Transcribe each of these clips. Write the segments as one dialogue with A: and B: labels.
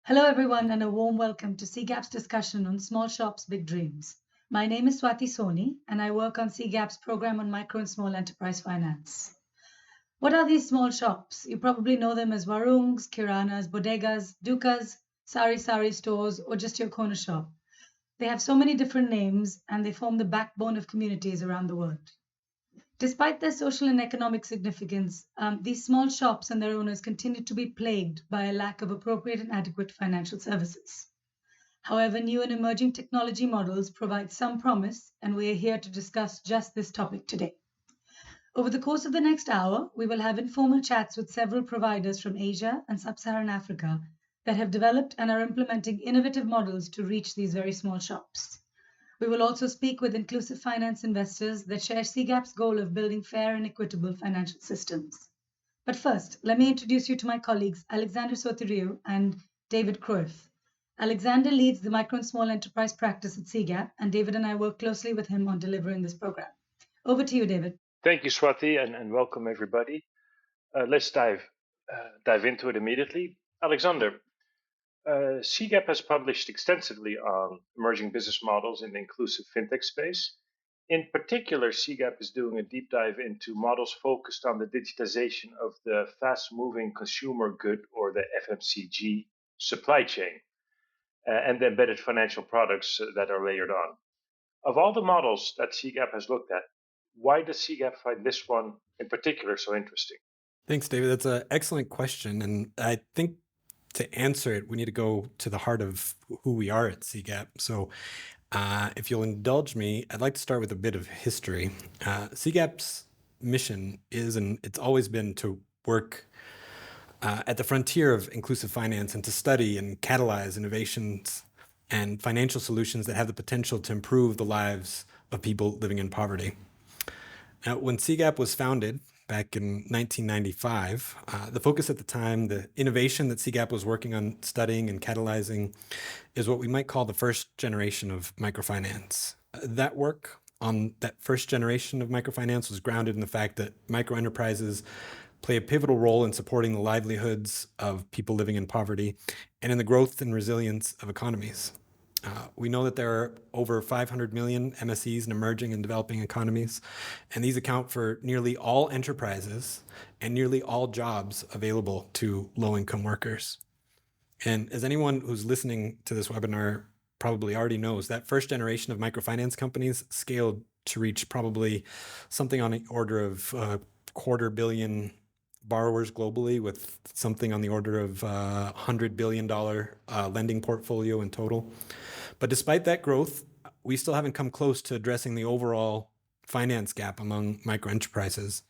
A: Hello, everyone, and a warm welcome to CGAP's discussion on Small Shops, Big Dreams. My name is Swati Soni, and I work on CGAP's program on micro and small enterprise finance. What are these small shops? You probably know them as warungs, kiranas, bodegas, dukas, sari stores, or just your corner shop. They have so many different names, and they form the backbone of communities around the world. Despite their social and economic significance, these small shops and their owners continue to be plagued by a lack of appropriate and adequate financial services. However, new and emerging technology models provide some promise, and we are here to discuss just this topic today. Over the course of the next hour, we will have informal chats with several providers from Asia and Sub Saharan Africa that have developed and are implementing innovative models to reach these very small shops. We will also speak with inclusive finance investors that share CGAP's goal of building fair and equitable financial systems. But first, let me introduce you to my colleagues, Alexander Sotiriou and David Cruyff. Alexander leads the micro and small enterprise practice at CGAP, and David and I work closely with him on delivering this program. Over to you, David.
B: Thank you, Swati, and welcome everybody. Let's dive into it immediately. Alexander, CGAP has published extensively on emerging business models in the inclusive fintech space. In particular, CGAP is doing a deep dive into models focused on the digitization of the fast-moving consumer good, or the FMCG supply chain, and the embedded financial products that are layered on. Of all the models that CGAP has looked at, why does CGAP find this one in particular so interesting?
C: Thanks, David. That's an excellent question. And I think to answer it, we need to go to the heart of who we are at CGAP. So if you'll indulge me, I'd like to start with a bit of history. CGAP's mission is, and it's always been, to work at the frontier of inclusive finance and to study and catalyze innovations and financial solutions that have the potential to improve the lives of people living in poverty. Now, when CGAP was founded back in 1995, the focus at the time, the innovation that CGAP was working on studying and catalyzing, is what we might call the first generation of microfinance. That work on that first generation of microfinance was grounded in the fact that microenterprises play a pivotal role in supporting the livelihoods of people living in poverty and in the growth and resilience of economies. We know that there are over 500 million MSEs in emerging and developing economies, and these account for nearly all enterprises and nearly all jobs available to low-income workers. And as anyone who's listening to this webinar probably already knows, that first generation of microfinance companies scaled to reach probably something on the order of $250 million borrowers globally, with something on the order of $100 billion lending portfolio in total. But despite that growth, we still haven't come close to addressing the overall finance gap among microenterprises.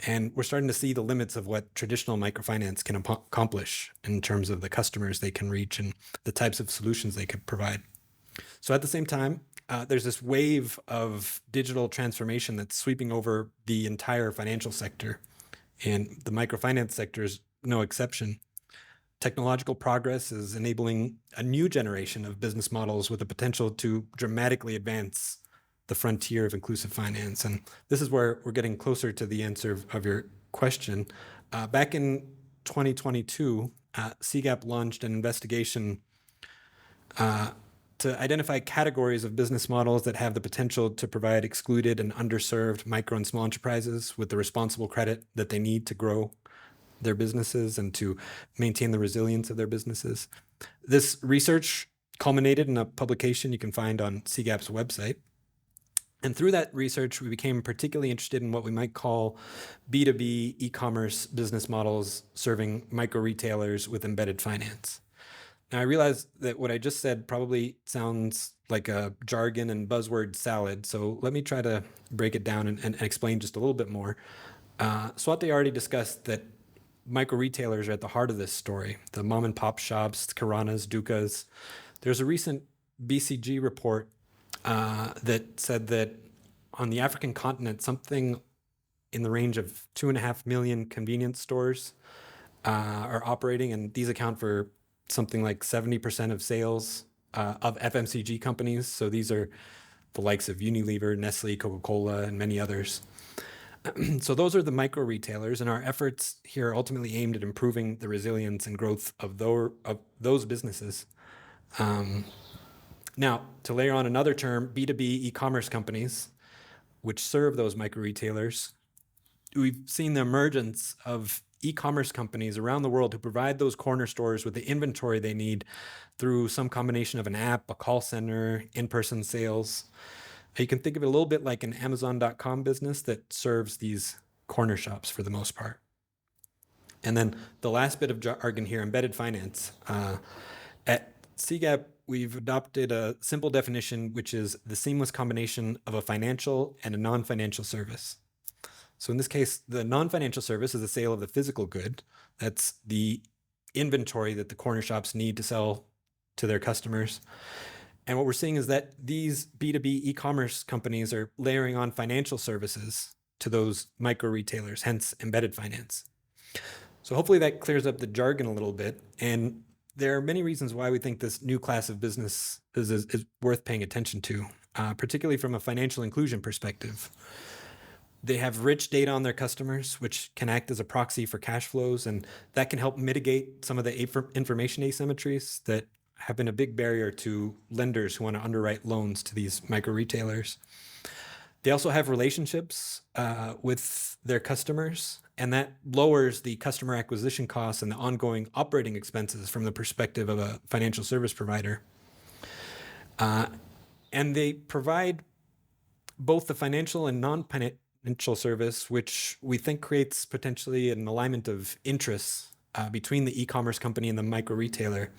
C: And we're starting to see the limits of what traditional microfinance can accomplish in terms of the customers they can reach and the types of solutions they could provide. So at the same time, there's this wave of digital transformation that's sweeping over the entire financial sector. And the microfinance sector is no exception. Technological progress is enabling a new generation of business models with the potential to dramatically advance the frontier of inclusive finance. And this is where we're getting closer to the answer of your question. Back in 2022, CGAP launched an investigation to identify categories of business models that have the potential to provide excluded and underserved micro and small enterprises with the responsible credit that they need to grow their businesses and to maintain the resilience of their businesses. This research culminated in a publication you can find on CGAP's website. And through that research, we became particularly interested in what we might call B2B e-commerce business models serving micro retailers with embedded finance. Now, I realize that what I just said probably sounds like a jargon and buzzword salad, so let me try to break it down and explain just a little bit more. Swati already discussed that micro retailers are at the heart of this story, the mom and pop shops, kiranas, dukas. There's a recent BCG report that said that on the African continent, something in the range of 2.5 million convenience stores are operating, and these account for something like 70% of sales of FMCG companies. So these are the likes of Unilever, Nestle, Coca-Cola, and many others. So those are the micro retailers, and our efforts here are ultimately aimed at improving the resilience and growth of those businesses. Now, to layer on another term, B2B e-commerce companies, which serve those micro retailers, we've seen the emergence of e-commerce companies around the world who provide those corner stores with the inventory they need through some combination of an app, a call center, in-person sales. You can think of it a little bit like an Amazon.com business that serves these corner shops for the most part. And then the last bit of jargon here, embedded finance. At CGAP, we've adopted a simple definition, which is the seamless combination of a financial and a non-financial service. So in this case, the non-financial service is the sale of the physical good. That's the inventory that the corner shops need to sell to their customers. And what we're seeing is that these B2B e-commerce companies are layering on financial services to those micro retailers, hence embedded finance. So hopefully that clears up the jargon a little bit. And there are many reasons why we think this new class of business is worth paying attention to, particularly from a financial inclusion perspective. They have rich data on their customers, which can act as a proxy for cash flows, and that can help mitigate some of the information asymmetries that have been a big barrier to lenders who want to underwrite loans to these micro retailers. They also have relationships with their customers, and that lowers the customer acquisition costs and the ongoing operating expenses from the perspective of a financial service provider. And they provide both the financial and non-financial service, which we think creates potentially an alignment of interests between the e-commerce company and the micro retailer.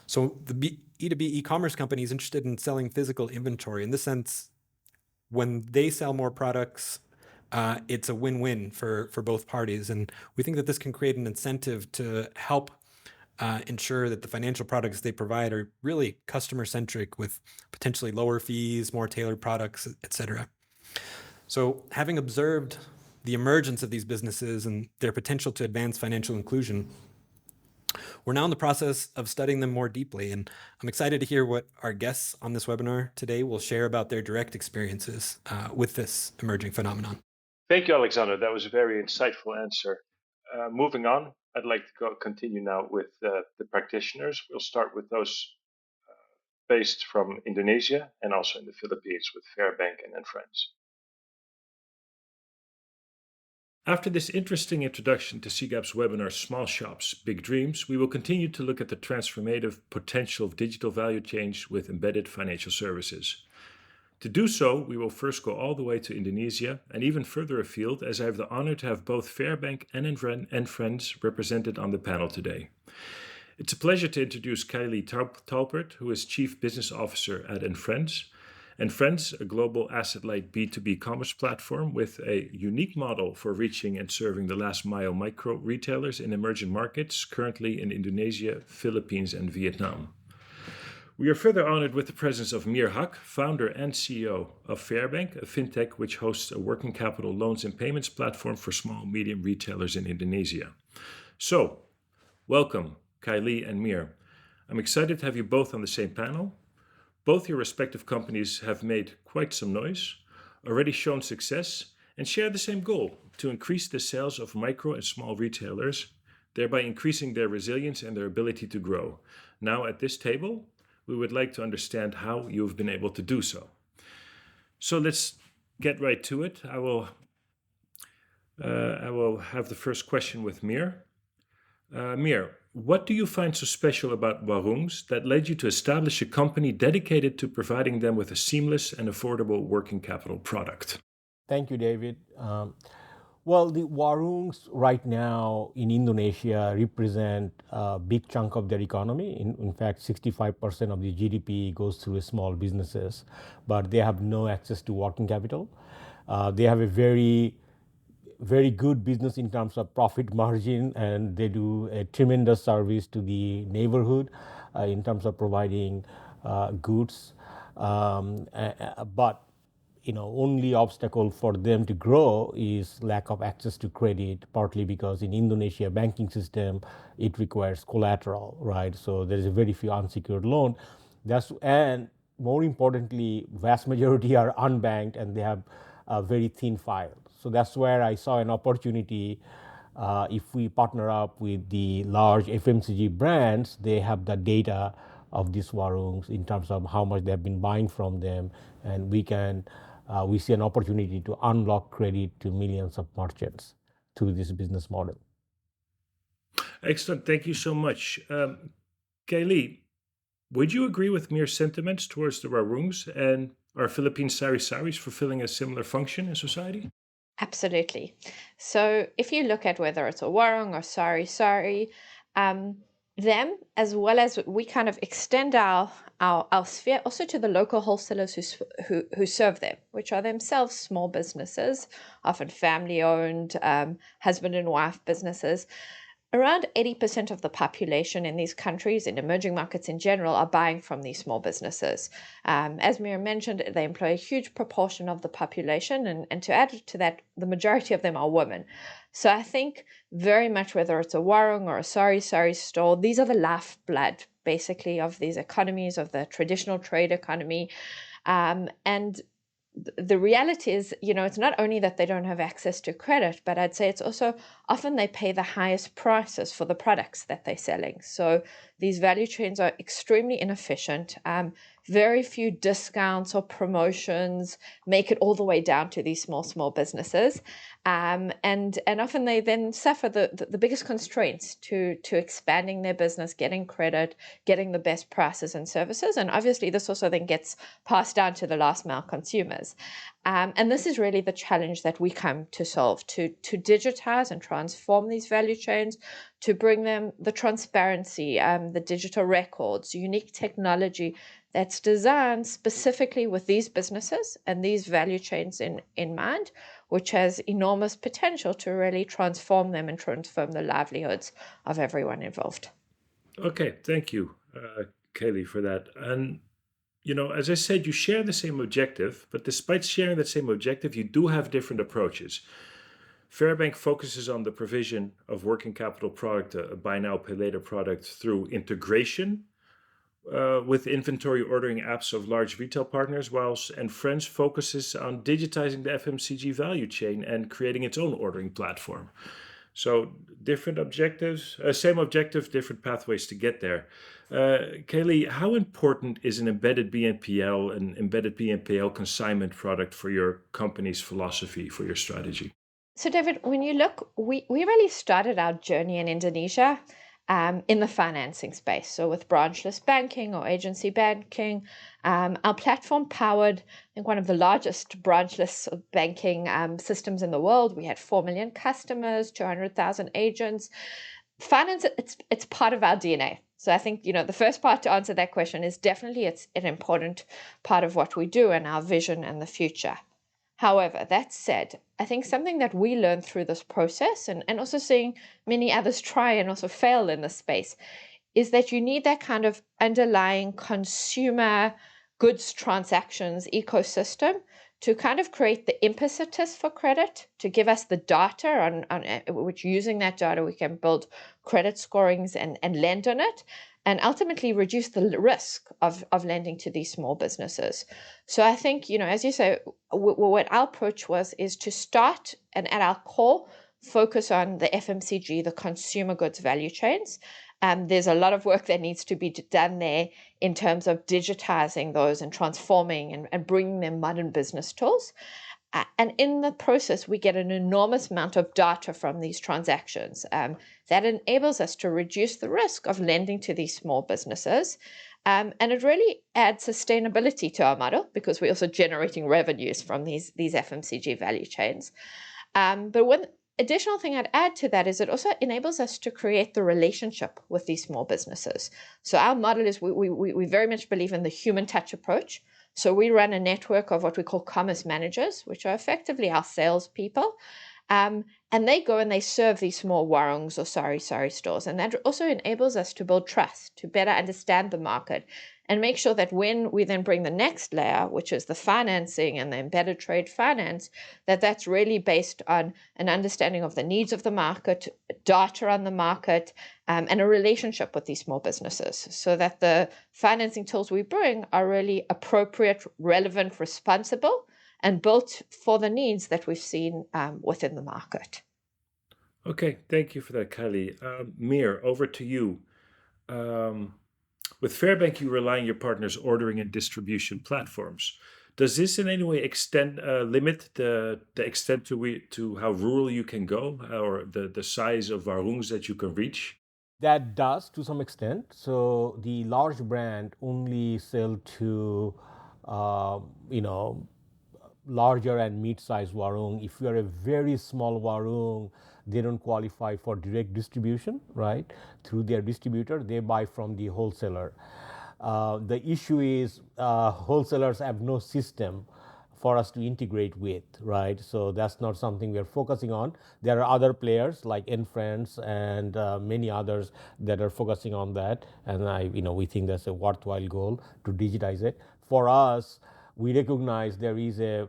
C: So the B2B e-commerce company is interested in selling physical inventory. In this sense, when they sell more products, it's a win-win for both parties. And we think that this can create an incentive to help ensure that the financial products they provide are really customer-centric with potentially lower fees, more tailored products, et cetera. So having observed the emergence of these businesses and their potential to advance financial inclusion, we're now in the process of studying them more deeply, and I'm excited to hear what our guests on this webinar today will share about their direct experiences with this emerging phenomenon.
B: Thank you, Alexander. That was a very insightful answer. Moving on, I'd like to continue now with the practitioners. We'll start with those based from Indonesia and also in the Philippines with Fairbank and Friends.
D: After this interesting introduction to CGAP's webinar Small Shops, Big Dreams, we will continue to look at the transformative potential of digital value change with embedded financial services. To do so, we will first go all the way to Indonesia and even further afield, as I have the honor to have both Fairbank and Friends represented on the panel today. It's a pleasure to introduce Kylie Talpert, who is Chief Business Officer at Friends. Friends, a global asset-light B2B commerce platform with a unique model for reaching and serving the last mile micro retailers in emerging markets, currently in Indonesia, Philippines, and Vietnam. We are further honored with the presence of Mir Haq, founder and CEO of Fairbank, a fintech which hosts a working capital loans and payments platform for small and medium retailers in Indonesia. So, welcome, Kylie and Mir. I'm excited to have you both on the same panel. Both your respective companies have made quite some noise, already shown success, and share the same goal, to increase the sales of micro and small retailers, thereby increasing their resilience and their ability to grow. Now, at this table, we would like to understand how you've been able to do so. So let's get right to it. I will have the first question with Mir. Mir, what do you find so special about Warungs that led you to establish a company dedicated to providing them with a seamless and affordable working capital product?
E: Thank you, David. Well, the Warungs right now in Indonesia represent a big chunk of their economy. In fact, 65% of the GDP goes through small businesses, but they have no access to working capital. They have a very good business in terms of profit margin, and they do a tremendous service to the neighborhood in terms of providing goods. But only obstacle for them to grow is lack of access to credit, partly because in Indonesia banking system, it requires collateral, right? So there is a very few unsecured loan. And more importantly, vast majority are unbanked and they have a very thin file. So that's where I saw an opportunity. If we partner up with the large FMCG brands, they have the data of these warungs in terms of how much they have been buying from them, and we see an opportunity to unlock credit to millions of merchants through this business model.
D: Excellent. Thank you so much. Kaylee, would you agree with Mir's sentiments towards the warungs, and are Philippine sari-saris fulfilling a similar function in society?
F: Absolutely. So if you look at whether it's a warung or sari, them, as well as we kind of extend our sphere also to the local wholesalers who serve them, which are themselves small businesses, often family owned, husband and wife businesses. Around 80% of the population in these countries, in emerging markets in general, are buying from these small businesses. As Mira mentioned, they employ a huge proportion of the population, and to add to that, the majority of them are women. So I think very much whether it's a warung or a sari store, these are the lifeblood, basically, of these economies, of the traditional trade economy. And the reality is, it's not only that they don't have access to credit, but I'd say it's also often they pay the highest prices for the products that they're selling. So these value chains are extremely inefficient. Very few discounts or promotions make it all the way down to these small businesses. And often they then suffer the biggest constraints to expanding their business, getting credit, getting the best prices and services. And obviously this also then gets passed down to the last mile consumers. And this is really the challenge that we come to solve, to digitize and transform these value chains, to bring them the transparency, the digital records, unique technology that's designed specifically with these businesses and these value chains in mind, which has enormous potential to really transform them and transform the livelihoods of everyone involved.
D: Okay, thank you, Kaylee, for that. And as I said, you share the same objective, but despite sharing that same objective, you do have different approaches. Fairbank focuses on the provision of working capital product, a buy now, pay later product, through integration with inventory ordering apps of large retail partners, whilst and Friends focuses on digitizing the FMCG value chain and creating its own ordering platform. So different objectives, same objective, different pathways to get there. Kaylee, how important is an embedded BNPL and embedded BNPL consignment product for your company's philosophy, for your strategy?
F: So David, when you look, we really started our journey in Indonesia in the financing space. So with branchless banking or agency banking, our platform powered, I think, one of the largest branchless banking systems in the world. We had 4 million customers, 200,000 agents. Finance, it's part of our DNA. So I think, the first part to answer that question is definitely it's an important part of what we do and our vision and the future. However, that said, I think something that we learned through this process and also seeing many others try and also fail in this space is that you need that kind of underlying consumer goods transactions ecosystem to kind of create the impetus for credit, to give us the data on which using that data we can build credit scorings and lend on it, and ultimately reduce the risk of lending to these small businesses. So I think, as you say, what our approach is to start and at our core focus on the FMCG, the consumer goods value chains. There's a lot of work that needs to be done there in terms of digitizing those and transforming and bringing them modern business tools. And in the process, we get an enormous amount of data from these transactions that enables us to reduce the risk of lending to these small businesses. And it really adds sustainability to our model because we're also generating revenues from these FMCG value chains. But one additional thing I'd add to that is it also enables us to create the relationship with these small businesses. So our model is we very much believe in the human touch approach. So we run a network of what we call commerce managers, which are effectively our salespeople. And they go and they serve these small warungs or sari stores. And that also enables us to build trust, to better understand the market, and make sure that when we then bring the next layer, which is the financing and the embedded trade finance, that's really based on an understanding of the needs of the market, data on the market, and a relationship with these small businesses, so that the financing tools we bring are really appropriate, relevant, responsible, and built for the needs that we've seen within the market.
D: Okay, thank you for that, Kylie. Mir, over to you. With Fairbank, you rely on your partners' ordering and distribution platforms. Does this in any way limit the extent to how rural you can go, or the size of warungs that you can reach?
E: That does to some extent. So the large brand only sell to, you know, larger and mid-sized warung. If you are a very small warung, they don't qualify for direct distribution, right? Through their distributor, they buy from the wholesaler. The issue is wholesalers have no system for us to integrate with, right? So that's not something we're focusing on. There are other players like Friends and many others that are focusing on that, and we think that's a worthwhile goal to digitize it. For us, we recognize there is a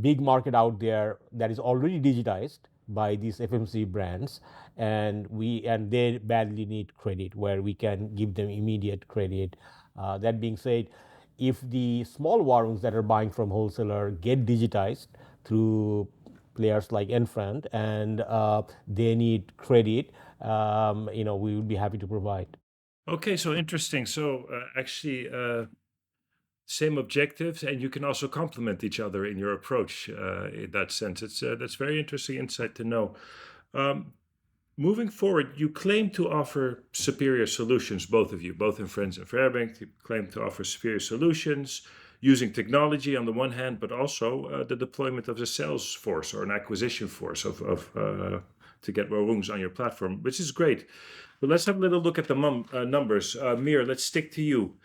E: big market out there that is already digitized by these FMC brands, and they badly need credit where we can give them immediate credit. That being said, if the small warungs that are buying from wholesaler get digitized through players like Enfront and they need credit, we would be happy to provide.
D: Okay, so interesting. So actually, same objectives, and you can also complement each other in your approach in that sense. That's very interesting insight to know. Moving forward, you claim to offer superior solutions, both of you, both in Friends and Fairbank. You claim to offer superior solutions using technology on the one hand, but also the deployment of a sales force or an acquisition force to get warungs on your platform, which is great. But let's have a little look at the numbers. Mir, let's stick to you.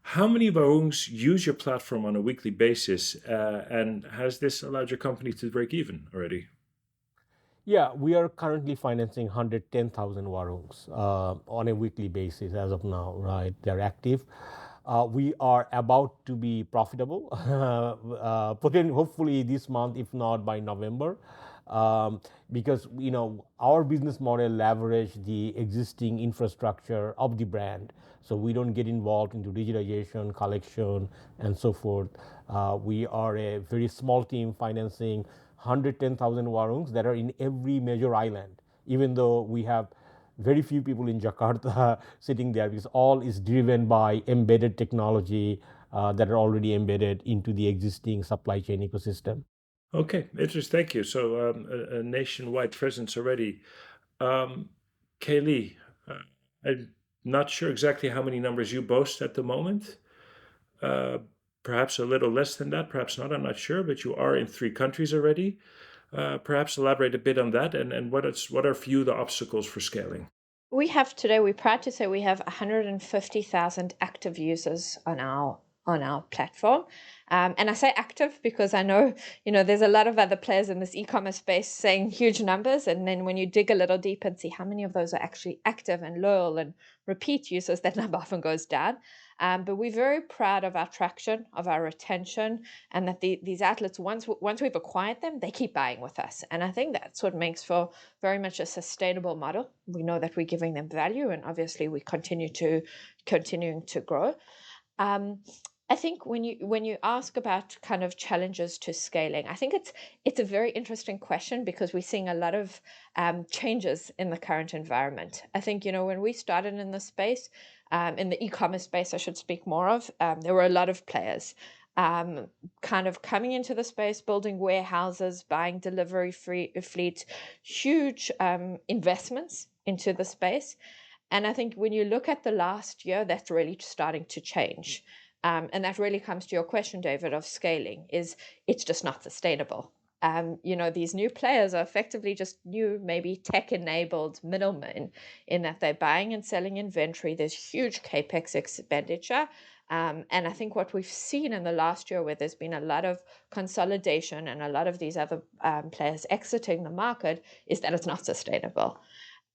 D: How many warungs use your platform on a weekly basis, and has this allowed your company to break even already?
E: Yeah, we are currently financing 110,000 warungs on a weekly basis as of now, right? They're active. We are about to be profitable, hopefully this month, if not by November, because our business model leverage the existing infrastructure of the brand, so we don't get involved into digitization, collection, and so forth. We are a very small team financing 110,000 warungs that are in every major island, even though we have very few people in Jakarta sitting there, because all is driven by embedded technology that are already embedded into the existing supply chain ecosystem.
D: Okay, interesting. Thank you. So a nationwide presence already. Kaylee, I'm not sure exactly how many numbers you boast at the moment. Perhaps a little less than that, perhaps not, I'm not sure, but you are in 3 countries already. Perhaps elaborate a bit on that, and what are for you the obstacles for scaling?
F: We're proud to say we have 150,000 active users on our platform. And I say active because I know, there's a lot of other players in this e-commerce space saying huge numbers. And then when you dig a little deeper and see how many of those are actually active and loyal and repeat users, that number often goes down. But we're very proud of our traction, of our retention, and that these outlets, once we've acquired them, they keep buying with us. And I think that's what makes for very much a sustainable model. We know that we're giving them value, and obviously we continuing to grow. I think when you ask about kind of challenges to scaling, I think it's a very interesting question because we're seeing a lot of changes in the current environment. I think when we started in the space, in the e-commerce space, I should speak more of, there were a lot of players kind of coming into the space, building warehouses, buying delivery fleets, huge investments into the space. And I think when you look at the last year, that's really starting to change. And that really comes to your question, David, of scaling, it's just not sustainable. These new players are effectively just new, maybe tech-enabled middlemen in that they're buying and selling inventory. There's huge capex expenditure. And I think what we've seen in the last year, where there's been a lot of consolidation and a lot of these other players exiting the market, is that it's not sustainable.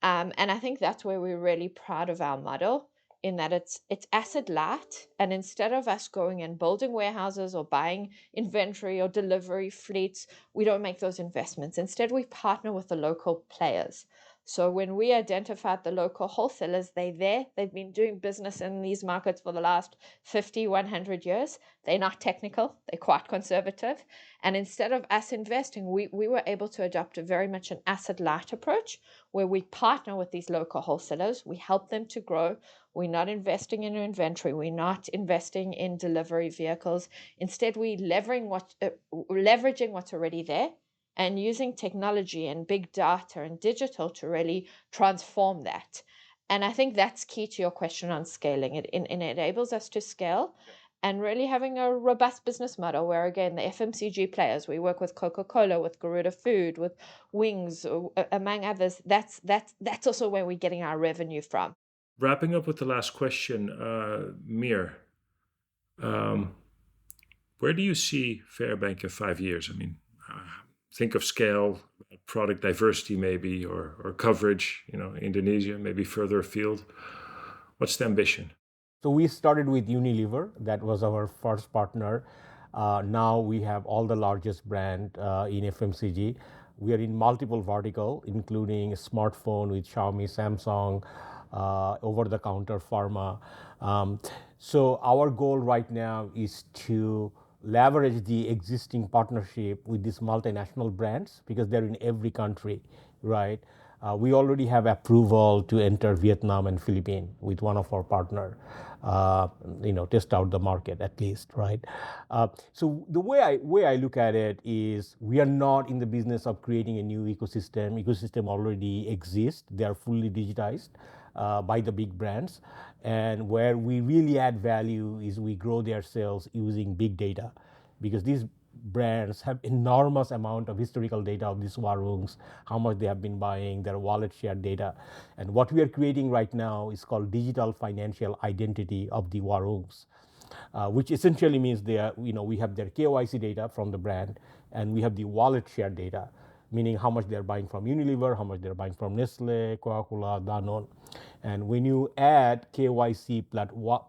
F: And I think that's where we're really proud of our model, in that it's asset light, and instead of us going and building warehouses or buying inventory or delivery fleets, we don't make those investments. Instead, we partner with the local players. So when we identified the local wholesalers, they're there. They've been doing business in these markets for the last 50, 100 years. They're not technical. They're quite conservative. And instead of us investing, we were able to adopt a very much an asset light approach where we partner with these local wholesalers. We help them to grow. We're not investing in inventory. We're not investing in delivery vehicles. Instead, we're leveraging what's already there and using technology and big data and digital to really transform that. And I think that's key to your question on scaling. It enables us to scale and really having a robust business model where, again, the FMCG players, we work with Coca-Cola, with Garuda Food, with Wings, among others. That's also where we're getting our revenue from.
D: Wrapping up with the last question, Mir, um, where do you see Fairbank in 5 years? I mean, think of scale, product diversity maybe, or coverage, Indonesia, maybe further afield. What's the ambition?
E: So we started with Unilever. That was our first partner. Now we have all the largest brand in FMCG. We are in multiple vertical, including smartphone with Xiaomi, Samsung, over-the-counter pharma. So our goal right now is to leverage the existing partnership with these multinational brands because they're in every country, right? We already have approval to enter Vietnam and Philippines with one of our partner, test out the market at least, right? So the way I look at it is we are not in the business of creating a new ecosystem. Ecosystem already exists. They are fully digitized by the big brands. And where we really add value is we grow their sales using big data because these brands have enormous amount of historical data of these warungs, how much they have been buying, their wallet share data. And what we are creating right now is called digital financial identity of the warungs, which essentially means we have their KYC data from the brand and we have the wallet share data, meaning how much they're buying from Unilever, how much they're buying from Nestle, Coca-Cola, Danone. And when you add KYC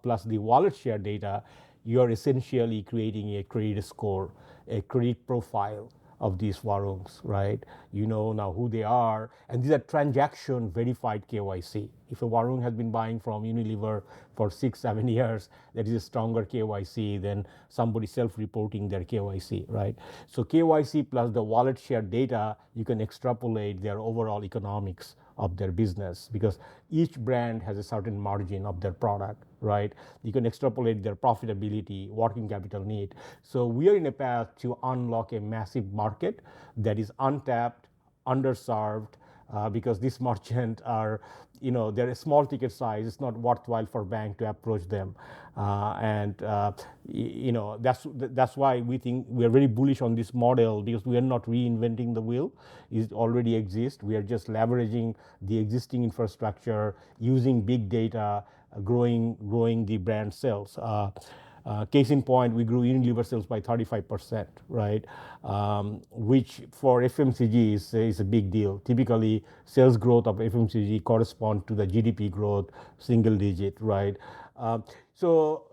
E: plus the wallet share data, you're essentially creating a credit score, a credit profile of these warungs, right? You know now who they are, and these are transaction verified KYC. If a warung has been buying from Unilever for 6-7 years, that is a stronger KYC than somebody self-reporting their KYC, right? So KYC plus the wallet share data, you can extrapolate their overall economics of their business because each brand has a certain margin of their product, right? You can extrapolate their profitability, working capital need. So we are in a path to unlock a massive market that is untapped, underserved, because these merchants are, they're a small ticket size. It's not worthwhile for bank to approach them, that's why we think we are very bullish on this model because we are not reinventing the wheel. It already exists. We are just leveraging the existing infrastructure, using big data, growing the brand sales. Case in point, we grew Unilever sales by 35%, right? Which for FMCG is a big deal. Typically, sales growth of FMCG correspond to the GDP growth, single digit, right? So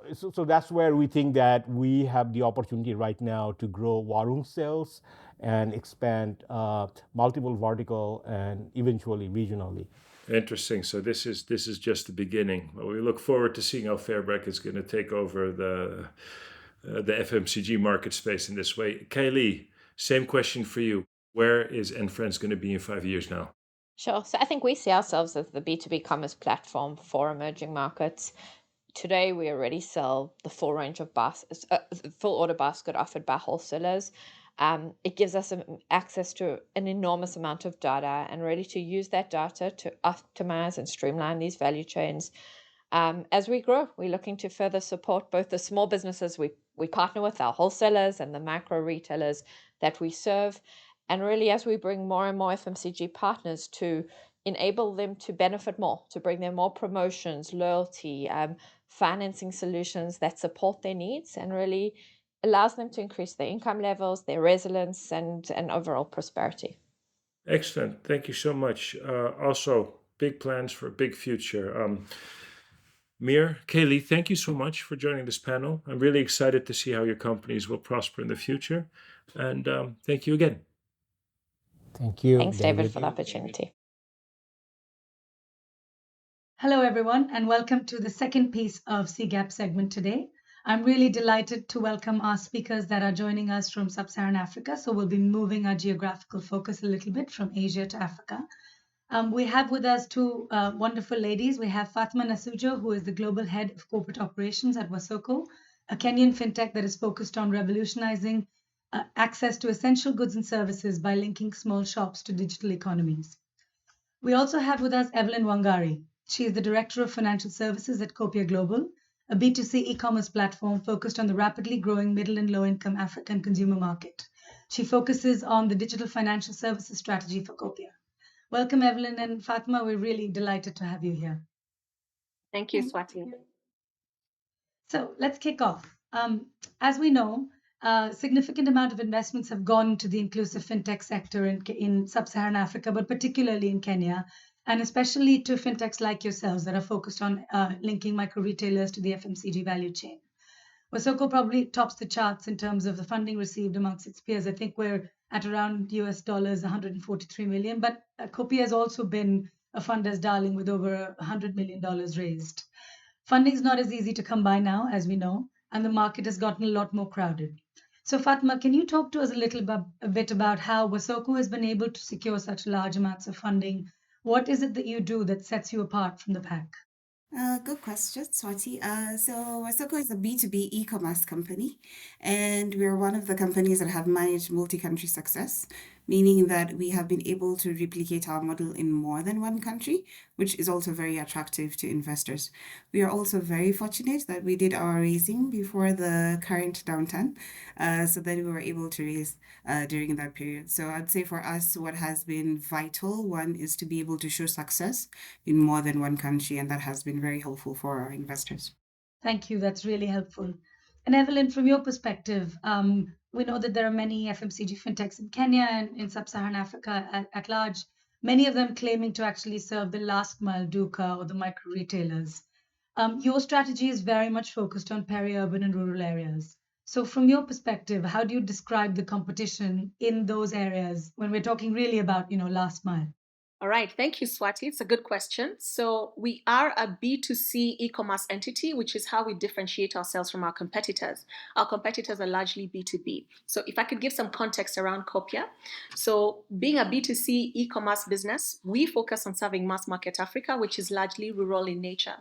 E: that's where we think that we have the opportunity right now to grow warung sales and expand multiple vertical and eventually regionally.
D: Interesting. So this is just the beginning. Well, we look forward to seeing how Fairbank is going to take over the FMCG market space in this way. Kaylee, same question for you. Where is Friends going to be in 5 years now?
F: Sure. So I think we see ourselves as the B2B commerce platform for emerging markets. Today, we already sell the full range of full order basket offered by wholesalers. It gives us access to an enormous amount of data and really to use that data to optimize and streamline these value chains. As we grow, we're looking to further support both the small businesses we partner with, our wholesalers, and the macro retailers that we serve. And really, as we bring more and more FMCG partners to enable them to benefit more, to bring them more promotions, loyalty, financing solutions that support their needs and really allows them to increase their income levels, their resilience, and overall prosperity.
D: Excellent. Thank you so much. Also, big plans for a big future. Mir, Kaylee, thank you so much for joining this panel. I'm really excited to see how your companies will prosper in the future. And thank you again.
E: Thank you.
F: Thanks, David, for the opportunity.
A: Hello, everyone, and welcome to the second piece of CGAP segment today. I'm really delighted to welcome our speakers that are joining us from Sub-Saharan Africa. So we'll be moving our geographical focus a little bit from Asia to Africa. We have with us two wonderful ladies. We have Fatma Nasujo, who is the Global Head of Corporate Operations at Wasoko, a Kenyan fintech that is focused on revolutionizing access to essential goods and services by linking small shops to digital economies. We also have with us Evelyn Wangari. She is the Director of Financial Services at Copia Global, a B2C e-commerce platform focused on the rapidly growing middle and low-income African consumer market. She focuses on the digital financial services strategy for Copia. Welcome, Evelyn and Fatma. We're really delighted to have you here.
G: Thank you, Swati.
A: So let's kick off. As we know, a significant amount of investments have gone to the inclusive fintech sector in sub-Saharan Africa, but particularly in Kenya, and especially to fintechs like yourselves that are focused on linking micro retailers to the FMCG value chain. Wasoko probably tops the charts in terms of the funding received amongst its peers. I think we're at around US dollars 143 million, but Copia has also been a funder's darling with over $100 million raised. Funding is not as easy to come by now, as we know, and the market has gotten a lot more crowded. So, Fatma, can you talk to us a bit about how Wasoko has been able to secure such large amounts of funding? What is it that you do that sets you apart from the pack?
H: Good question, Swati. So Wasoko is a B2B e-commerce company, and we're one of the companies that have managed multi-country success, meaning that we have been able to replicate our model in more than one country, which is also very attractive to investors. We are also very fortunate that we did our raising before the current downturn, so that we were able to raise during that period. So I'd say for us, what has been vital, one is to be able to show success in more than one country, and that has been very helpful for our investors.
A: Thank you. That's really helpful. And Evelyn, from your perspective, we know that there are many FMCG fintechs in Kenya and in sub-Saharan Africa at large, many of them claiming to actually serve the last mile duka or the micro retailers. Your strategy is very much focused on peri-urban and rural areas. So from your perspective, how do you describe the competition in those areas when we're talking really about, last mile?
G: All right, thank you, Swati. It's a good question. So we are a B2C e-commerce entity, which is how we differentiate ourselves from our competitors. Our competitors are largely B2B. So if I could give some context around Copia. So being a B2C e-commerce business, we focus on serving mass market Africa, which is largely rural in nature.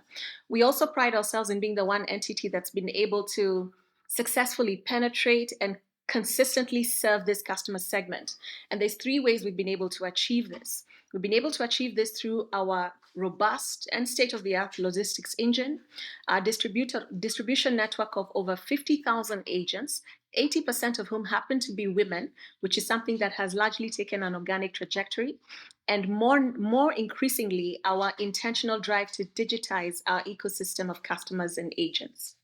G: We also pride ourselves in being the one entity that's been able to successfully penetrate and consistently serve this customer segment. And there's three ways we've been able to achieve this. We've been able to achieve this through our robust and state-of-the-art logistics engine, our distribution network of over 50,000 agents, 80% of whom happen to be women, which is something that has largely taken an organic trajectory, and more increasingly, our intentional drive to digitize our ecosystem of customers and agents.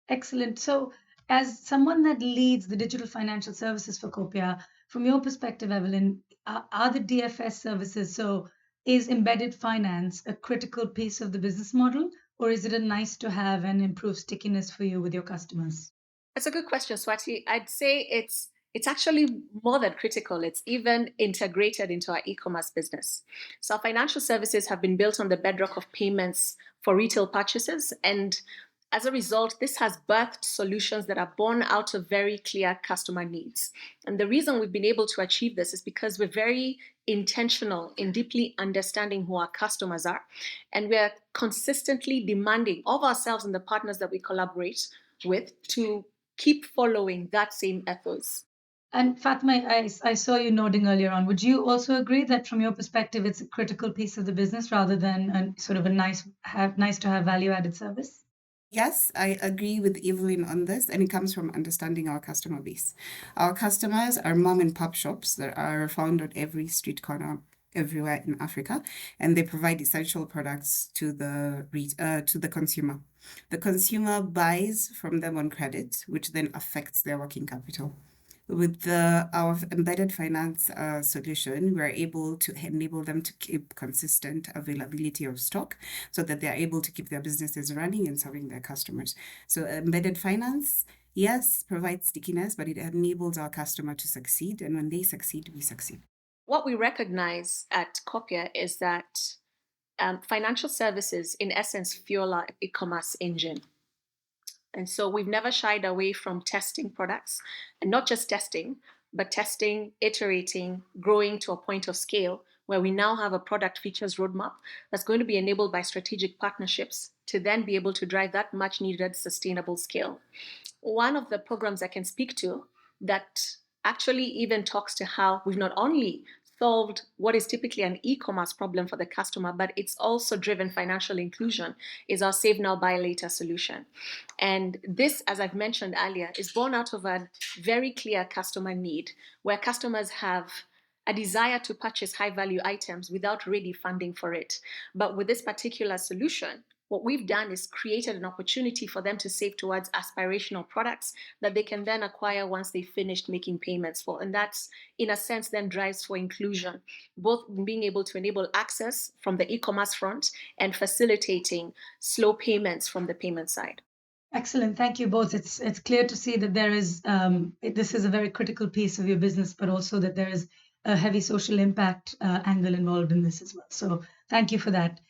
A: Excellent. So as someone that leads the digital financial services for Copia, from your perspective, Evelyn, are the DFS services, so is embedded finance a critical piece of the business model, or is it a nice to have and improve stickiness for you with your customers?
G: That's a good question, Swati. I'd say it's actually more than critical. It's even integrated into our e-commerce business. So our financial services have been built on the bedrock of payments for retail purchases, and as a result, this has birthed solutions that are born out of very clear customer needs. And the reason we've been able to achieve this is because we're very intentional in deeply understanding who our customers are. And we're consistently demanding of ourselves and the partners that we collaborate with to keep following that same ethos.
A: And Fatma, I saw you nodding earlier on. Would you also agree that from your perspective, it's a critical piece of the business rather than a sort of a nice to have value added service?
H: Yes, I agree with Evelyn on this, and it comes from understanding our customer base. Our customers are mom and pop shops that are found on every street corner everywhere in Africa, and they provide essential products to the consumer. The consumer buys from them on credit, which then affects their working capital. With our embedded finance solution, we're able to enable them to keep consistent availability of stock so that they're able to keep their businesses running and serving their customers. So embedded finance, yes, provides stickiness, but it enables our customer to succeed. And when they succeed, we succeed.
G: What we recognize at Copia is that financial services, in essence, fuel our e-commerce engine. And so we've never shied away from testing products, and not just testing, but testing, iterating, growing to a point of scale where we now have a product features roadmap that's going to be enabled by strategic partnerships to then be able to drive that much needed sustainable scale. One of the programs I can speak to that actually even talks to how we've not only solved what is typically an e-commerce problem for the customer, but it's also driven financial inclusion, is our Save Now, Buy Later solution. And this, as I've mentioned earlier, is born out of a very clear customer need where customers have a desire to purchase high value items without really funding for it. But with this particular solution, what we've done is created an opportunity for them to save towards aspirational products that they can then acquire once they've finished making payments for. And that's, in a sense, then drives for inclusion, both being able to enable access from the e-commerce front and facilitating slow payments from the payment side.
A: Excellent. Thank you both. It's clear to see that there is this is a very critical piece of your business, but also that there is a heavy social impact angle involved in this as well. So thank you for that.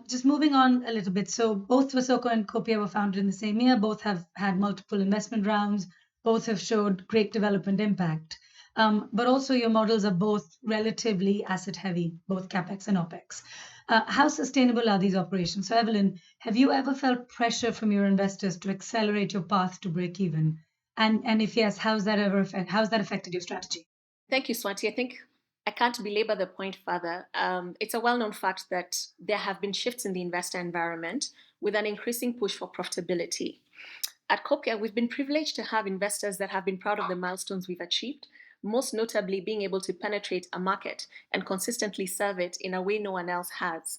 A: Just moving on a little bit. So both Wasoko and Copia were founded in the same year. Both have had multiple investment rounds. Both have showed great development impact. But also your models are both relatively asset heavy, both CapEx and OpEx. How sustainable are these operations? So Evelyn, have you ever felt pressure from your investors to accelerate your path to break even? And if yes, how's that affected your strategy?
G: Thank you, Swati. I think I can't belabor the point further. It's a well-known fact that there have been shifts in the investor environment with an increasing push for profitability. At Copia, we've been privileged to have investors that have been proud of the milestones we've achieved, most notably being able to penetrate a market and consistently serve it in a way no one else has.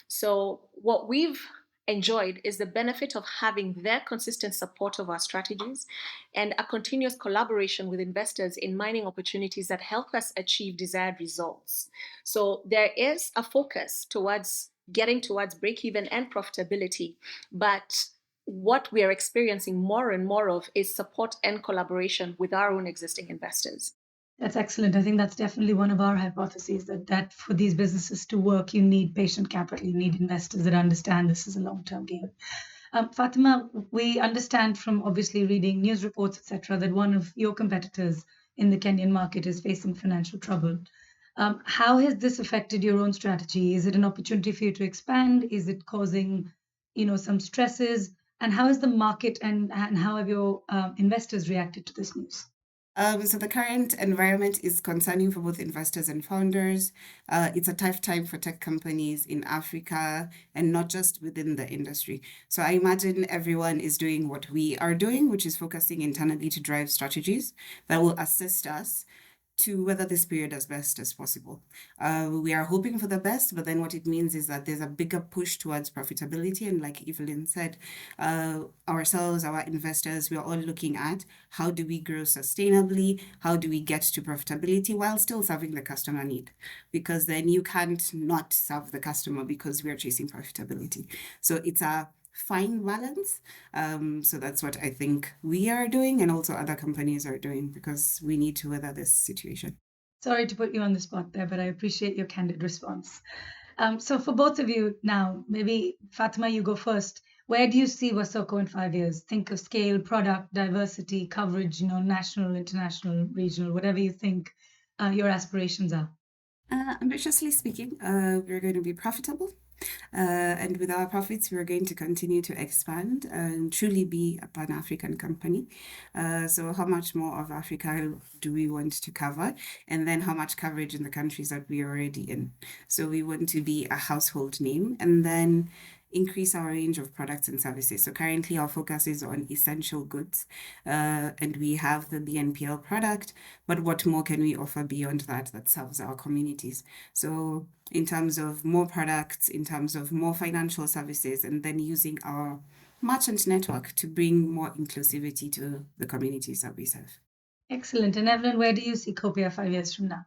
G: So what we've enjoyed is the benefit of having their consistent support of our strategies and a continuous collaboration with investors in mining opportunities that help us achieve desired results. So there is a focus towards getting towards break-even and profitability, but what we are experiencing more and more of is support and collaboration with our own existing investors.
A: That's excellent. I think that's definitely one of our hypotheses that for these businesses to work, you need patient capital, you need investors that understand this is a long-term game. Fatima, we understand from obviously reading news reports, etc., that one of your competitors in the Kenyan market is facing financial trouble. How has this affected your own strategy? Is it an opportunity for you to expand? Is it causing, some stresses? And how is the market and how have your investors reacted to this news?
H: So the current environment is concerning for both investors and founders. It's a tough time for tech companies in Africa and not just within the industry. So I imagine everyone is doing what we are doing, which is focusing internally to drive strategies that will assist us to weather this period as best as possible. We are hoping for the best, but then what it means is that there's a bigger push towards profitability. And like Evelyn said, ourselves, our investors, we're all looking at how do we grow sustainably? How do we get to profitability while still serving the customer need? Because then you can't not serve the customer because we're chasing profitability. So it's a fine balance. So that's what I think we are doing and also other companies are doing because we need to weather this situation.
A: Sorry to put you on the spot there, but I appreciate your candid response. So for both of you now, maybe Fatima, you go first. Where do you see Wasoko in 5 years? Think of scale, product, diversity, coverage, national, international, regional, whatever you think your aspirations are.
H: Ambitiously speaking, we're going to be profitable. And with our profits, we're going to continue to expand and truly be a Pan-African company. So how much more of Africa do we want to cover? And then how much coverage in the countries that we're already in? So we want to be a household name and then increase our range of products and services. So currently our focus is on essential goods and we have the BNPL product, but what more can we offer beyond that serves our communities? So in terms of more products, in terms of more financial services, and then using our merchant network to bring more inclusivity to the communities that we serve.
A: Excellent. And Evelyn, where do you see Copia 5 years from now?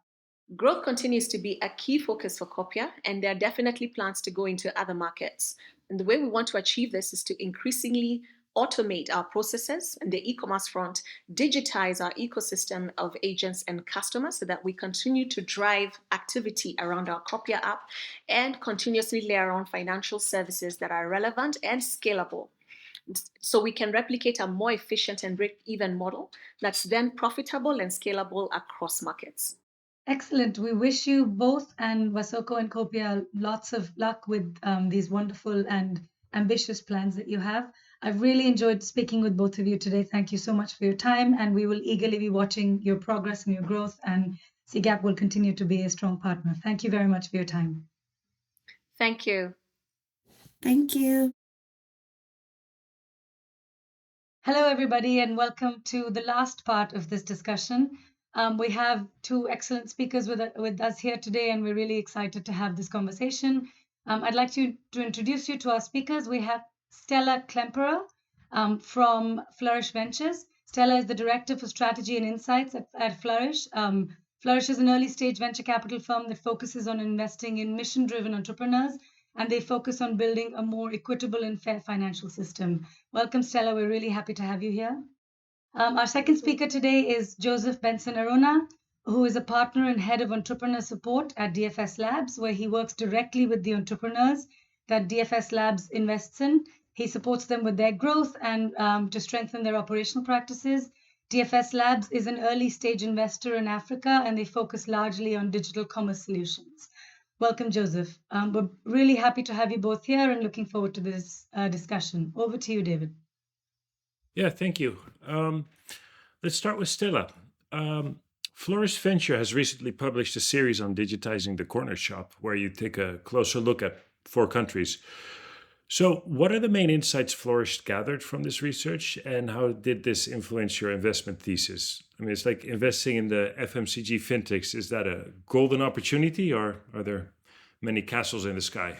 G: Growth continues to be a key focus for Copia, and there are definitely plans to go into other markets. And the way we want to achieve this is to increasingly automate our processes in the e-commerce front, digitize our ecosystem of agents and customers so that we continue to drive activity around our Cropia app and continuously layer on financial services that are relevant and scalable. So we can replicate a more efficient and break-even model that's then profitable and scalable across markets.
A: Excellent. We wish you both and Wasoko and Kopia lots of luck with these wonderful and ambitious plans that you have. I've really enjoyed speaking with both of you today. Thank you so much for your time, and we will eagerly be watching your progress and your growth, and CGAP will continue to be a strong partner. Thank you very much for your time.
G: Thank you.
H: Thank you.
A: Hello, everybody, and welcome to the last part of this discussion. We have two excellent speakers with us here today, and we're really excited to have this conversation. I'd like to introduce you to our speakers. We have Stella Klemperer from Flourish Ventures. Stella is the Director for Strategy and Insights at Flourish. Flourish is an early-stage venture capital firm that focuses on investing in mission-driven entrepreneurs, and they focus on building a more equitable and fair financial system. Welcome, Stella. We're really happy to have you here. Our second speaker today is Joseph Benson Arona, who is a partner and head of entrepreneur support at DFS Labs, where he works directly with the entrepreneurs that DFS Labs invests in. He supports them with their growth and to strengthen their operational practices. DFS Labs is an early stage investor in Africa, and they focus largely on digital commerce solutions. Welcome, Joseph. We're really happy to have you both here and looking forward to this discussion. Over to you, David.
D: Yeah, thank you. Let's start with Stella. Flourish Venture has recently published a series on digitizing the corner shop, where you take a closer look at 4 countries. So what are the main insights Flourish gathered from this research, and how did this influence your investment thesis? I mean, it's like investing in the FMCG fintechs. Is that a golden opportunity, or are there many castles in the sky?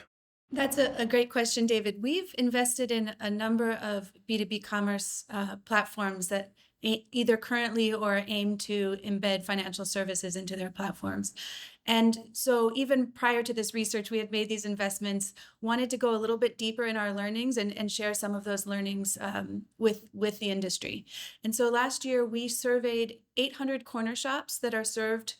I: That's a great question, David. We've invested in a number of B2B commerce platforms that either currently or aim to embed financial services into their platforms. And so even prior to this research, we had made these investments, wanted to go a little bit deeper in our learnings and share some of those learnings with the industry. And so last year, we surveyed 800 corner shops that are served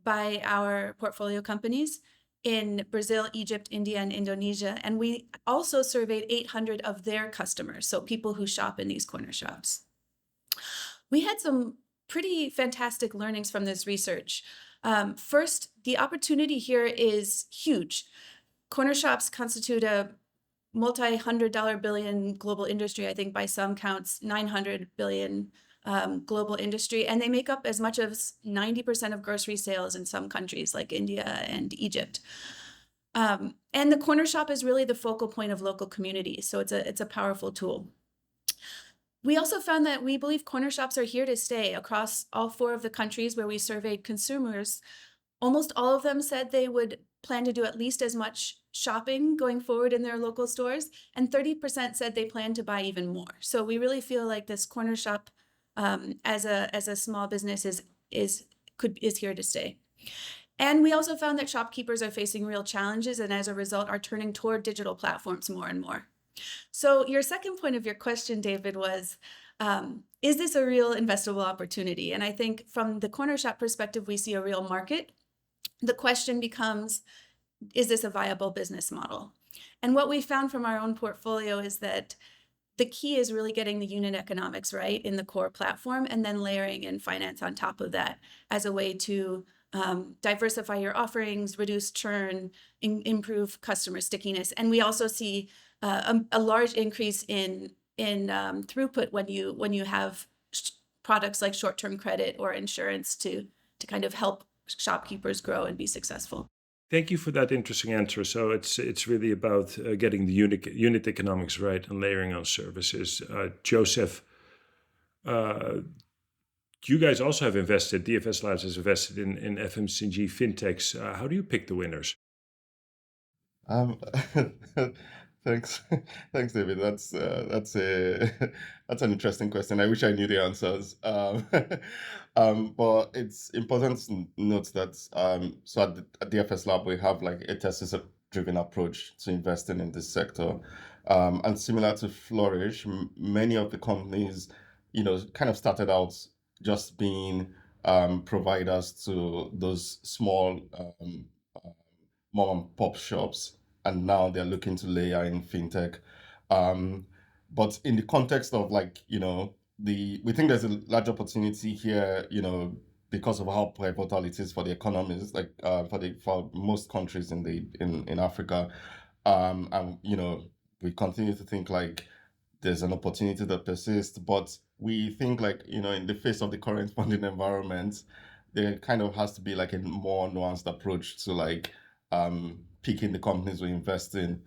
I: by our portfolio companies in Brazil, Egypt, India, and Indonesia. And we also surveyed 800 of their customers, so people who shop in these corner shops. We had some pretty fantastic learnings from this research. First, the opportunity here is huge. Corner shops constitute a multi-$100 billion global industry, I think by some counts, 900 billion global industry, and they make up as much as 90% of grocery sales in some countries like India and Egypt. And the corner shop is really the focal point of local communities, so it's a powerful tool. We also found that we believe corner shops are here to stay across all 4 of the countries where we surveyed consumers. Almost all of them said they would plan to do at least as much shopping going forward in their local stores, and 30% said they plan to buy even more. So we really feel like this corner shop as a small business is here to stay. And we also found that shopkeepers are facing real challenges, and as a result are turning toward digital platforms more and more. So your second point of your question, David, was, is this a real investable opportunity? And I think from the corner shop perspective, we see a real market. The question becomes, is this a viable business model? And what we found from our own portfolio is that the key is really getting the unit economics right in the core platform, and then layering in finance on top of that as a way to diversify your offerings, reduce churn, improve customer stickiness. And we also see a large increase in throughput when you have products like short-term credit or insurance to kind of help shopkeepers grow and be successful.
D: Thank you for that interesting answer. So it's really about getting the unit economics right and layering on services. Joseph, you guys also have invested, DFS Labs has invested in FMCG fintechs. How do you pick the winners?
J: Thanks, thanks, David. That's that's an interesting question. I wish I knew the answers. But it's important to note that so at DFS Lab we have like a driven approach to investing in this sector. And similar to Flourish, many of the companies, kind of started out just being providers to those small mom and pop shops, and now they're looking to layer in fintech. Um, but in the context of we think there's a large opportunity here, because of how pivotal it is for the economies, like for most countries in Africa, and we continue to think like there's an opportunity that persists, but we think in the face of the current funding environment, there kind of has to be like a more nuanced approach to picking the companies we invest in.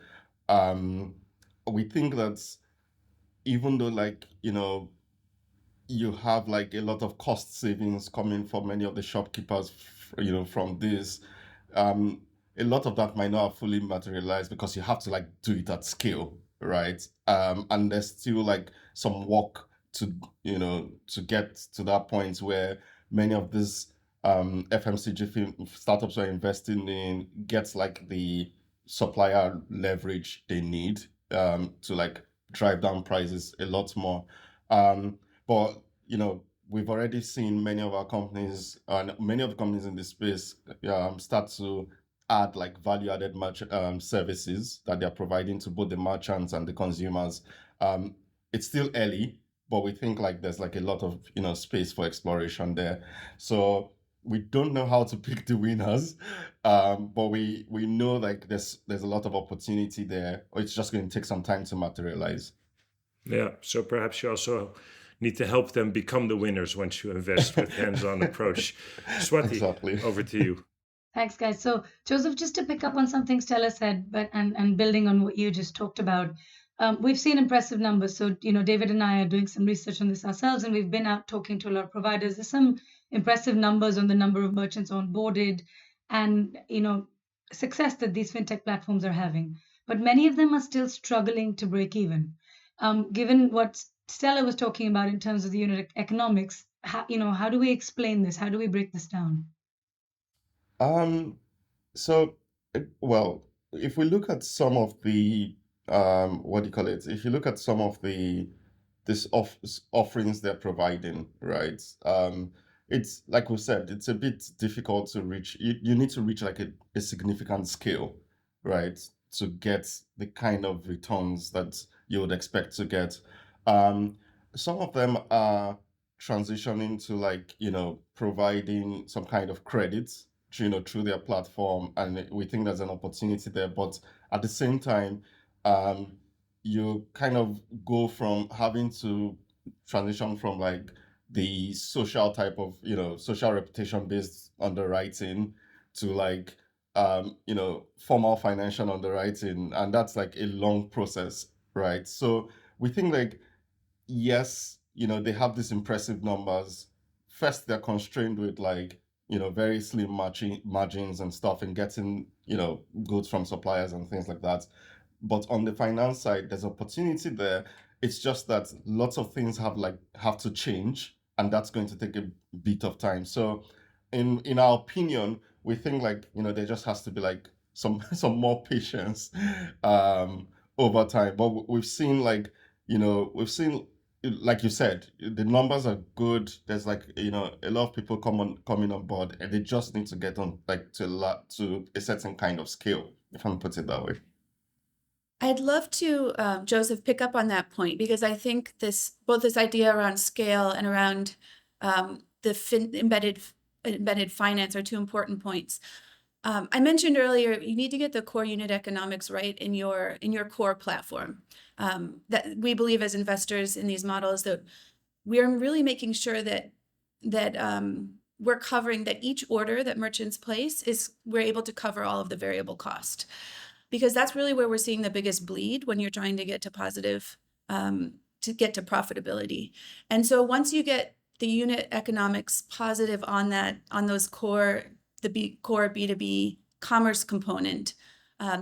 J: We think that even though you have like a lot of cost savings coming for many of the shopkeepers, from this, um, a lot of that might not have fully materialized because you have to like do it at scale, right? And there's still like some work to get to that point where many of these FMCG startups are investing in gets like the supplier leverage they need to like drive down prices a lot more. But we've already seen many of our companies and many of the companies in this space start to add like value-added services that they're providing to both the merchants and the consumers. It's still early, but we think like there's like a lot of space for exploration there. So we don't know how to pick the winners, but we know like there's a lot of opportunity there. It's just going to take some time to materialize.
D: Yeah, so perhaps you also need to help them become the winners once you invest with hands-on approach. Swati,
J: Exactly.
D: over to you.
A: Thanks, guys. So, Joseph, just to pick up on something Stella said, and building on what you just talked about, we've seen impressive numbers. So, David and I are doing some research on this ourselves, and we've been out talking to a lot of providers. There's some impressive numbers on the number of merchants onboarded, and success that these fintech platforms are having. But many of them are still struggling to break even. Given what Stella was talking about in terms of the unit economics, how do we explain this? How do we break this down?
J: So, well, if we look at some of the what do you call it? If you look at some of this offerings they're providing, right? It's like we said, it's a bit difficult to reach. You need to reach like a significant scale, right, to get the kind of returns that you would expect to get. Some of them are transitioning to providing some kind of credits through their platform, and we think there's an opportunity there. But at the same time, you kind of go from having to transition from like the social type of social reputation based underwriting to like formal financial underwriting, and that's like a long process, right? So we think like yes, they have these impressive numbers. First, they're constrained with like very slim margins and stuff, and getting goods from suppliers and things like that. But on the finance side, there's opportunity there. It's just that lots of things have to change, and that's going to take a bit of time. So in our opinion, we think there just has to be like some more patience over time. But we've seen like you said, the numbers are good. There's a lot of people coming on board, and they just need to get on like to a certain kind of scale, if I can put it that way.
I: I'd love to, Joseph, pick up on that point, because I think both this idea around scale and around the embedded finance are two important points. I mentioned earlier, you need to get the core unit economics right in your core platform. That we believe as investors in these models that we are really making sure that we're covering that each order that merchants place we're able to cover all of the variable cost, because that's really where we're seeing the biggest bleed when you're trying to get to positive, to get to profitability. And so once you get the unit economics positive on those core B2B commerce component,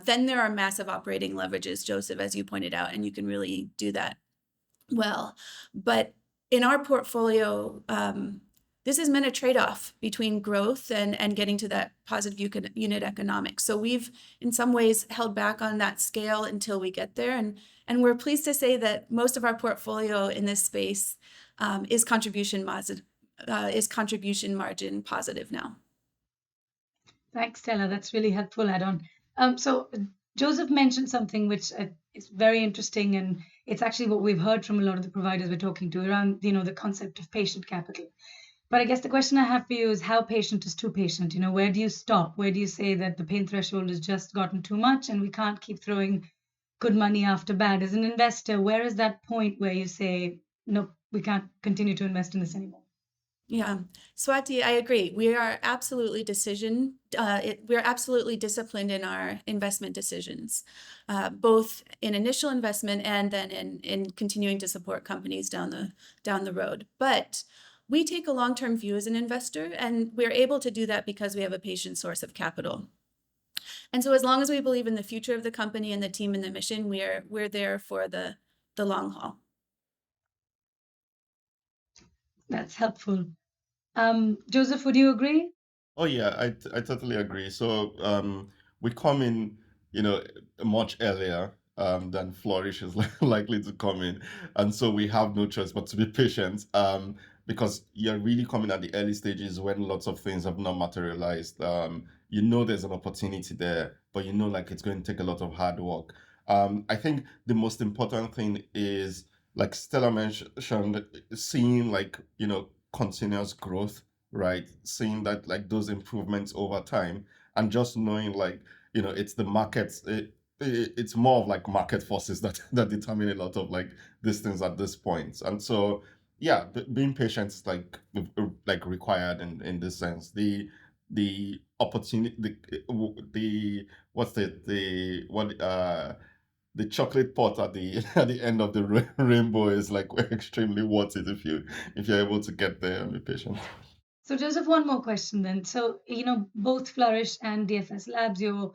I: then there are massive operating leverages, Joseph, as you pointed out, and you can really do that well. But in our portfolio, this has been a trade-off between growth and getting to that positive unit economics. So we've, in some ways, held back on that scale until we get there. And we're pleased to say that most of our portfolio in this space is contribution margin positive now.
A: Thanks, Stella. That's really helpful add-on. So Joseph mentioned something which is very interesting, and it's actually what we've heard from a lot of the providers we're talking to around, the concept of patient capital. But I guess the question I have for you is how patient is too patient? Where do you stop? Where do you say that the pain threshold has just gotten too much and we can't keep throwing good money after bad? As an investor, where is that point where you say, no, we can't continue to invest in this anymore?
I: Yeah, Swati, I agree. We are absolutely we're absolutely disciplined in our investment decisions, both in initial investment and then in continuing to support companies down the road. But we take a long-term view as an investor, and we're able to do that because we have a patient source of capital. And so as long as we believe in the future of the company and the team and the mission, we're there for the long haul.
A: That's helpful. Joseph, would you agree?
J: Oh yeah, I totally agree. So we come in, much earlier than Flourish is likely to come in, and so we have no choice but to be patient. Because you're really coming at the early stages when lots of things have not materialized. There's an opportunity there, but like it's going to take a lot of hard work. I think the most important thing is, like Stella mentioned, seeing continuous growth, right? Seeing that like those improvements over time, and just knowing it's the markets. It's more of like market forces that determine a lot of like these things at this point. And so yeah, being patient is like required in this sense. The opportunity, the what's the what the chocolate pot at the at the end of the rainbow is like extremely worth it if you're able to get there and be patient.
A: So Joseph, one more question then. So, both Flourish and DFS Labs, you're,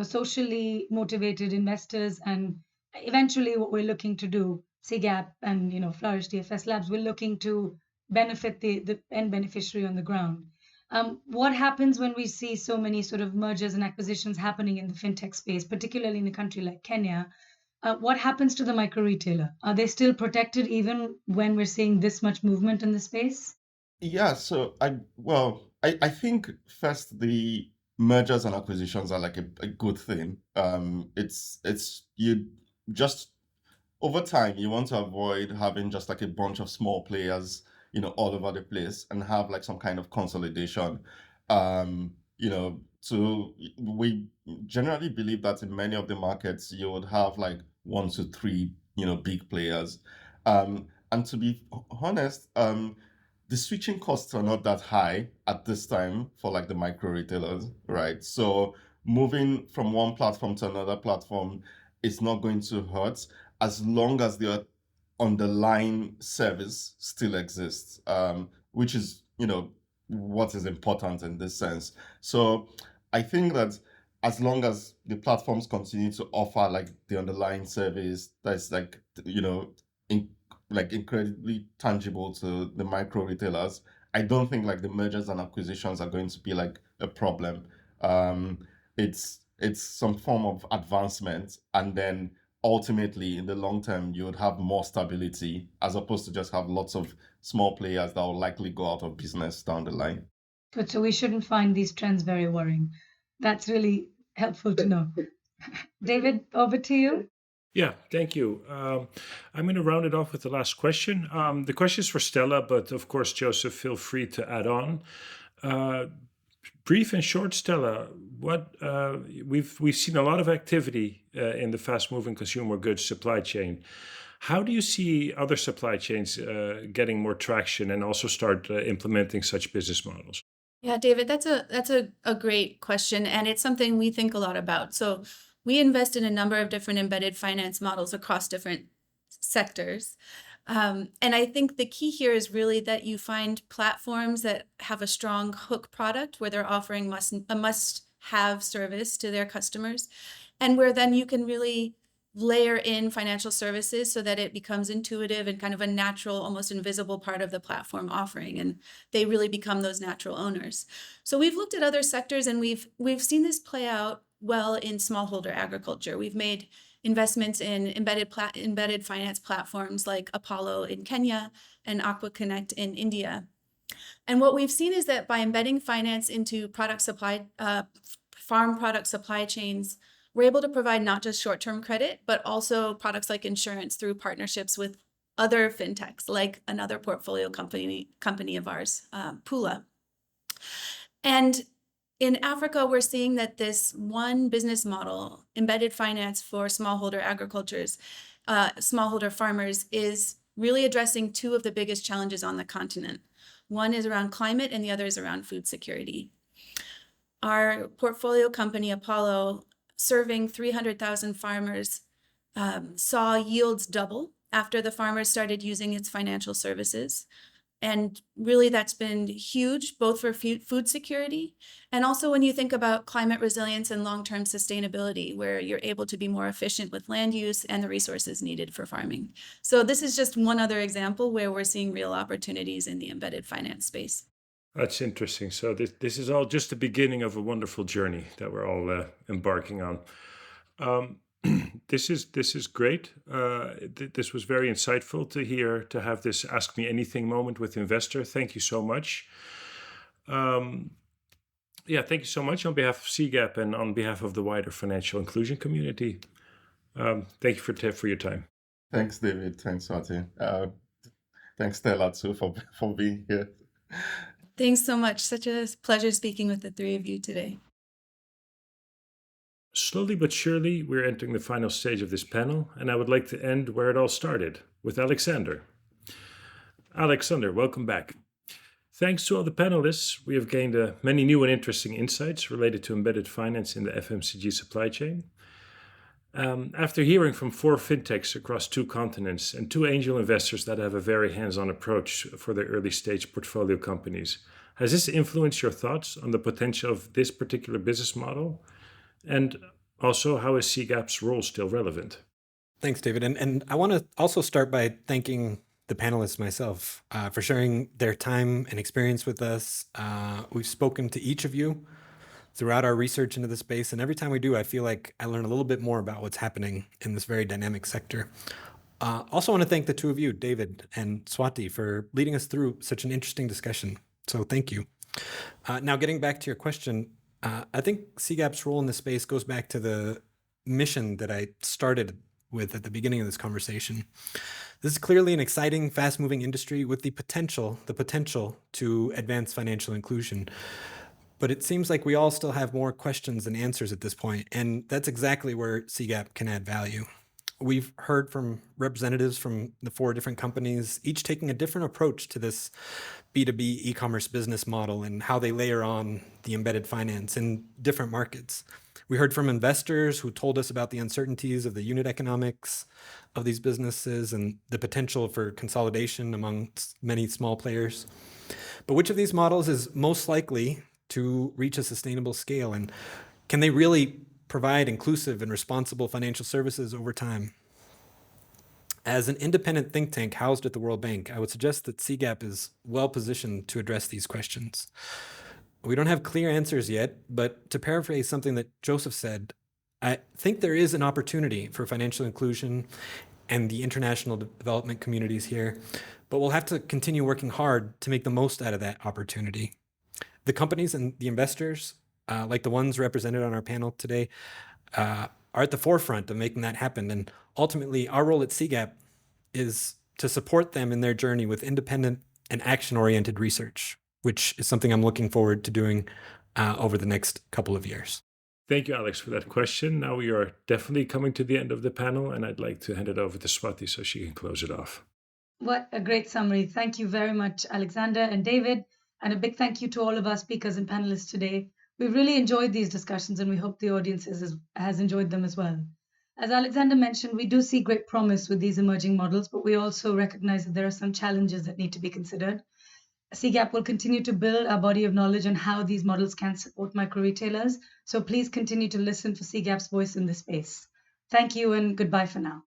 A: socially motivated investors, and eventually what we're looking to do, CGAP and, Flourish, DFS Labs, we're looking to benefit the end beneficiary on the ground. What happens when we see so many sort of mergers and acquisitions happening in the fintech space, particularly in a country like Kenya? What happens to the micro retailer? Are they still protected even when we're seeing this much movement in the space?
J: Yeah, so I think first the mergers and acquisitions are like a good thing. It's you just over time you want to avoid having just like a bunch of small players, all over the place, and have like some kind of consolidation. So we generally believe that in many of the markets you would have like 1 to 3, big players. And to be honest, the switching costs are not that high at this time for like the micro retailers, right? So moving from one platform to another platform is not going to hurt as long as the underlying service still exists, which is, what is important in this sense. So I think that as long as the platforms continue to offer like the underlying service that's like, in, like incredibly tangible to the micro retailers, I don't think like the mergers and acquisitions are going to be like a problem. It's some form of advancement, and then ultimately in the long term you would have more stability as opposed to just have lots of small players that will likely go out of business down the line.
A: Good. So we shouldn't find these trends very worrying. That's really helpful to know. David, over to you.
D: Yeah, thank you. I'm going to round it off with the last question. The question is for Stella, but of course, Joseph, feel free to add on. Brief and short, Stella, what we've seen a lot of activity in the fast-moving consumer goods supply chain. How do you see other supply chains getting more traction and also start implementing such business models?
I: Yeah, David, that's a great question, and it's something we think a lot about. So we invest in a number of different embedded finance models across different sectors. And I think the key here is really that you find platforms that have a strong hook product where they're offering a must-have service to their customers, and where then you can really layer in financial services so that it becomes intuitive and kind of a natural, almost invisible part of the platform offering, and they really become those natural owners. So we've looked at other sectors, and we've seen this play out well in smallholder agriculture. We've made investments in embedded finance platforms like Apollo in Kenya and AquaConnect in India. And what we've seen is that by embedding finance into farm product supply chains, we're able to provide not just short-term credit, but also products like insurance through partnerships with other fintechs, like another portfolio company of ours, Pula. And in Africa, we're seeing that this one business model, embedded finance for smallholder smallholder farmers, is really addressing two of the biggest challenges on the continent. One is around climate and the other is around food security. Our portfolio company, Apollo, serving 300,000 farmers, saw yields double after the farmers started using its financial services. And really, that's been huge, both for food security and also when you think about climate resilience and long-term sustainability, where you're able to be more efficient with land use and the resources needed for farming. So this is just one other example where we're seeing real opportunities in the embedded finance space.
D: That's interesting. So this is all just the beginning of a wonderful journey that we're all embarking on. This is great. This was very insightful to have this Ask Me Anything moment with Investor. Thank you so much. Thank you so much on behalf of CGAP and on behalf of the wider financial inclusion community. Thank you for your time.
J: Thanks, David. Thanks, Swati. Thanks, Stella, too, for being here.
I: Thanks so much. Such a pleasure speaking with the three of you today.
D: Slowly but surely, we're entering the final stage of this panel, and I would like to end where it all started, with Alexander. Alexander, welcome back. Thanks to all the panelists, we have gained many new and interesting insights related to embedded finance in the FMCG supply chain. After hearing from 4 fintechs across 2 continents and 2 angel investors that have a very hands-on approach for their early-stage portfolio companies, has this influenced your thoughts on the potential of this particular business model? And also, how is CGAP's role still relevant?
C: Thanks, David. And I want to also start by thanking the panelists myself for sharing their time and experience with us. We've spoken to each of you throughout our research into the space, and every time we do, I feel like I learn a little bit more about what's happening in this very dynamic sector. Also want to thank the 2 of you, David and Swati, for leading us through such an interesting discussion. So thank you. Now, getting back to your question, I think CGAP's role in this space goes back to the mission that I started with at the beginning of this conversation. This is clearly an exciting, fast-moving industry with the potential to advance financial inclusion. But it seems like we all still have more questions than answers at this point, and that's exactly where CGAP can add value. We've heard from representatives from the 4 different companies, each taking a different approach to this B2B e-commerce business model and how they layer on the embedded finance in different markets. We heard from investors who told us about the uncertainties of the unit economics of these businesses and the potential for consolidation among many small players. But which of these models is most likely to reach a sustainable scale, and can they really provide inclusive and responsible financial services over time? As an independent think tank housed at the World Bank, I would suggest that CGAP is well positioned to address these questions. We don't have clear answers yet, but to paraphrase something that Joseph said, I think there is an opportunity for financial inclusion and the international development communities here, but we'll have to continue working hard to make the most out of that opportunity. The companies and the investors, like the ones represented on our panel today, are at the forefront of making that happen. And ultimately, our role at CGAP is to support them in their journey with independent and action-oriented research, which is something I'm looking forward to doing over the next couple of years.
D: Thank you, Alex, for that question. Now we are definitely coming to the end of the panel, and I'd like to hand it over to Swati so she can close it off.
A: What a great summary. Thank you very much, Alexander and David. And a big thank you to all of our speakers and panelists today. We've really enjoyed these discussions, and we hope the audience has enjoyed them as well. As Alexander mentioned, we do see great promise with these emerging models, but we also recognize that there are some challenges that need to be considered. CGAP will continue to build our body of knowledge on how these models can support micro retailers. So please continue to listen for CGAP's voice in this space. Thank you and goodbye for now.